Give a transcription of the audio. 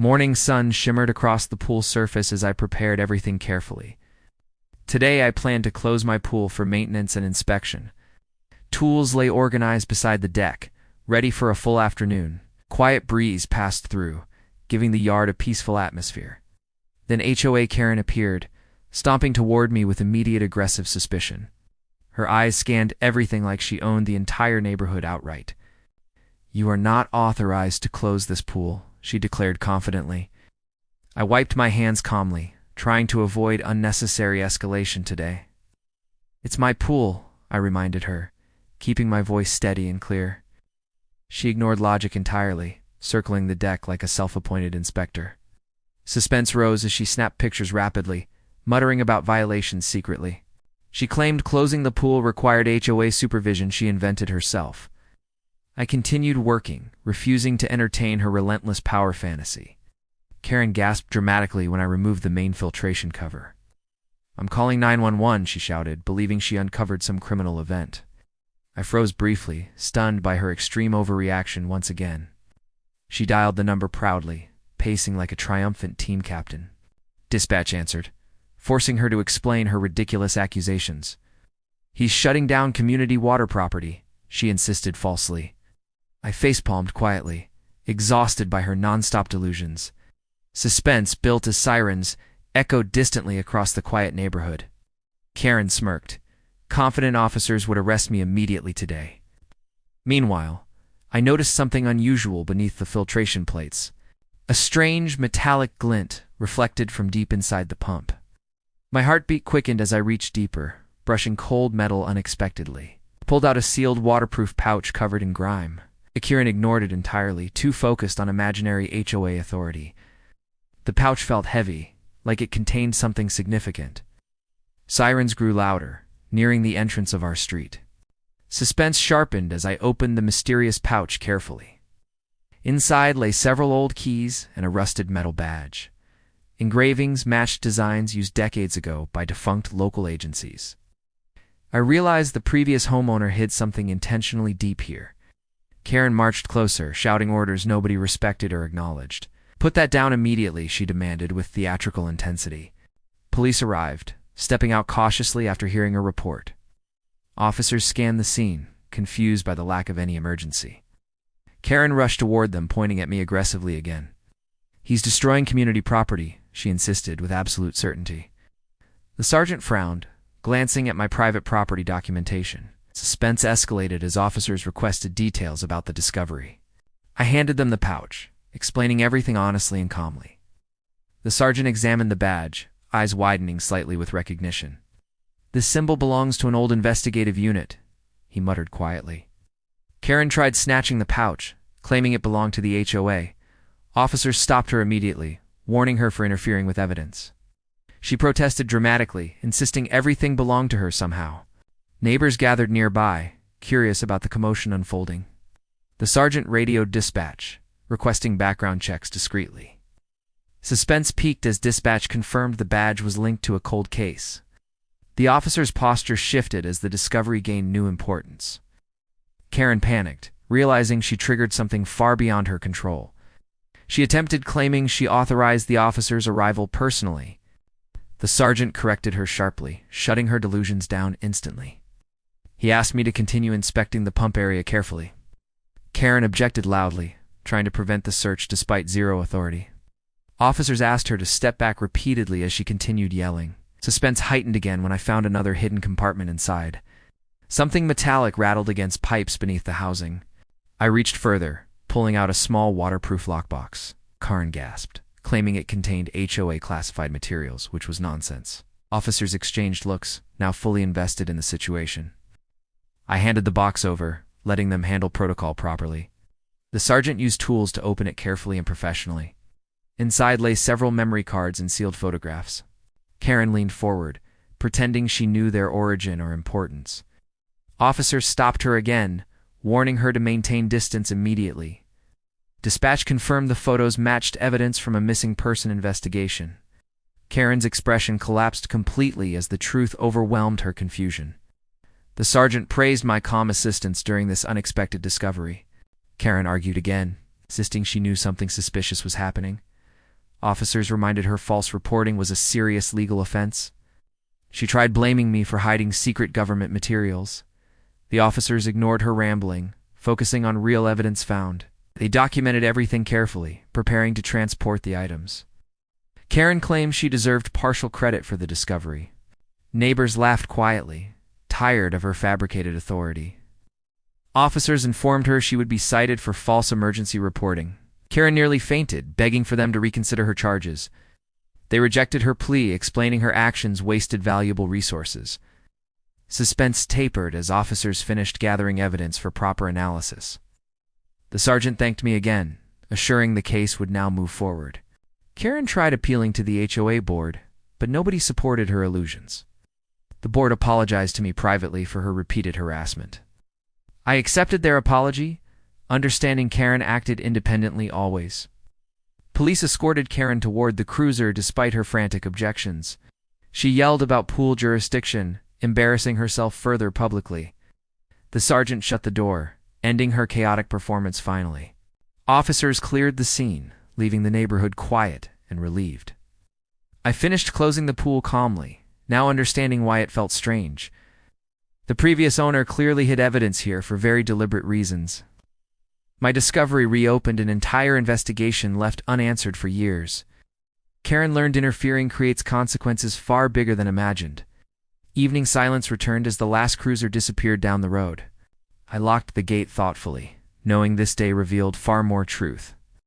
Morning sun shimmered across the pool surface as I prepared everything carefully. Today I planned to close my pool for maintenance and inspection. Tools lay organized beside the deck, ready for a full afternoon. Quiet breeze passed through, giving the yard a peaceful atmosphere. Then HOA Karen appeared, stomping toward me with immediate aggressive suspicion. Her eyes scanned everything like she owned the entire neighborhood outright. "You are not authorized to close this pool," she declared confidently. I wiped my hands calmly, trying to avoid unnecessary escalation today. "It's my pool," I reminded her, keeping my voice steady and clear. She ignored logic entirely, circling the deck like a self-appointed inspector. Suspense rose as she snapped pictures rapidly, muttering about violations secretly. She claimed closing the pool required HOA supervision she invented herself. I continued working, refusing to entertain her relentless power fantasy. Karen gasped dramatically when I removed the main filtration cover. "I'm calling 911, she shouted, believing she uncovered some criminal event. I froze briefly, stunned by her extreme overreaction once again. She dialed the number proudly, pacing like a triumphant team captain. Dispatch answered, forcing her to explain her ridiculous accusations. "He's shutting down community water property," she insisted falsely. I facepalmed quietly, exhausted by her nonstop delusions. Suspense, built as sirens, echoed distantly across the quiet neighborhood. Karen smirked. Confident officers would arrest me immediately today. Meanwhile, I noticed something unusual beneath the filtration plates. A strange, metallic glint reflected from deep inside the pump. My heartbeat quickened as I reached deeper, brushing cold metal unexpectedly. I pulled out a sealed waterproof pouch covered in grime. Karen ignored it entirely, too focused on imaginary HOA authority. The pouch felt heavy, like it contained something significant. Sirens grew louder, nearing the entrance of our street. Suspense sharpened as I opened the mysterious pouch carefully. Inside lay several old keys and a rusted metal badge. Engravings matched designs used decades ago by defunct local agencies. I realized the previous homeowner hid something intentionally deep here. Karen marched closer, shouting orders nobody respected or acknowledged. "Put that down immediately," she demanded with theatrical intensity. Police arrived, stepping out cautiously after hearing a report. Officers scanned the scene, confused by the lack of any emergency. Karen rushed toward them, pointing at me aggressively again. "He's destroying community property," she insisted with absolute certainty. The sergeant frowned, glancing at my private property documentation. Suspense escalated as officers requested details about the discovery. I handed them the pouch, explaining everything honestly and calmly. The sergeant examined the badge, eyes widening slightly with recognition. "This symbol belongs to an old investigative unit," he muttered quietly. Karen tried snatching the pouch, claiming it belonged to the HOA. Officers stopped her immediately, warning her for interfering with evidence. She protested dramatically, insisting everything belonged to her somehow. Neighbors gathered nearby, curious about the commotion unfolding. The sergeant radioed dispatch, requesting background checks discreetly. Suspense peaked as dispatch confirmed the badge was linked to a cold case. The officer's posture shifted as the discovery gained new importance. Karen panicked, realizing she triggered something far beyond her control. She attempted claiming she authorized the officer's arrival personally. The sergeant corrected her sharply, shutting her delusions down instantly. He asked me to continue inspecting the pump area carefully. Karen objected loudly, trying to prevent the search despite zero authority. Officers asked her to step back repeatedly as she continued yelling. Suspense heightened again when I found another hidden compartment inside. Something metallic rattled against pipes beneath the housing. I reached further, pulling out a small waterproof lockbox. Karen gasped, claiming it contained HOA classified materials, which was nonsense. Officers exchanged looks, now fully invested in the situation. I handed the box over, letting them handle protocol properly. The sergeant used tools to open it carefully and professionally. Inside lay several memory cards and sealed photographs. Karen leaned forward, pretending she knew their origin or importance. Officers stopped her again, warning her to maintain distance immediately. Dispatch confirmed the photos matched evidence from a missing person investigation. Karen's expression collapsed completely as the truth overwhelmed her confusion. The sergeant praised my calm assistance during this unexpected discovery. Karen argued again, insisting she knew something suspicious was happening. Officers reminded her false reporting was a serious legal offense. She tried blaming me for hiding secret government materials. The officers ignored her rambling, focusing on real evidence found. They documented everything carefully, preparing to transport the items. Karen claimed she deserved partial credit for the discovery. Neighbors laughed quietly, tired of her fabricated authority. Officers informed her she would be cited for false emergency reporting. Karen nearly fainted, begging for them to reconsider her charges. They rejected her plea, explaining her actions wasted valuable resources. Suspense tapered as officers finished gathering evidence for proper analysis. The sergeant thanked me again, assuring the case would now move forward. Karen tried appealing to the HOA board, but nobody supported her illusions. The board apologized to me privately for her repeated harassment. I accepted their apology, understanding Karen acted independently always. Police escorted Karen toward the cruiser despite her frantic objections. She yelled about pool jurisdiction, embarrassing herself further publicly. The sergeant shut the door, ending her chaotic performance finally. Officers cleared the scene, leaving the neighborhood quiet and relieved. I finished closing the pool calmly, now understanding why it felt strange. The previous owner clearly hid evidence here for very deliberate reasons. My discovery reopened an entire investigation left unanswered for years. Karen learned interfering creates consequences far bigger than imagined. Evening silence returned as the last cruiser disappeared down the road. I locked the gate thoughtfully, knowing this day revealed far more truth.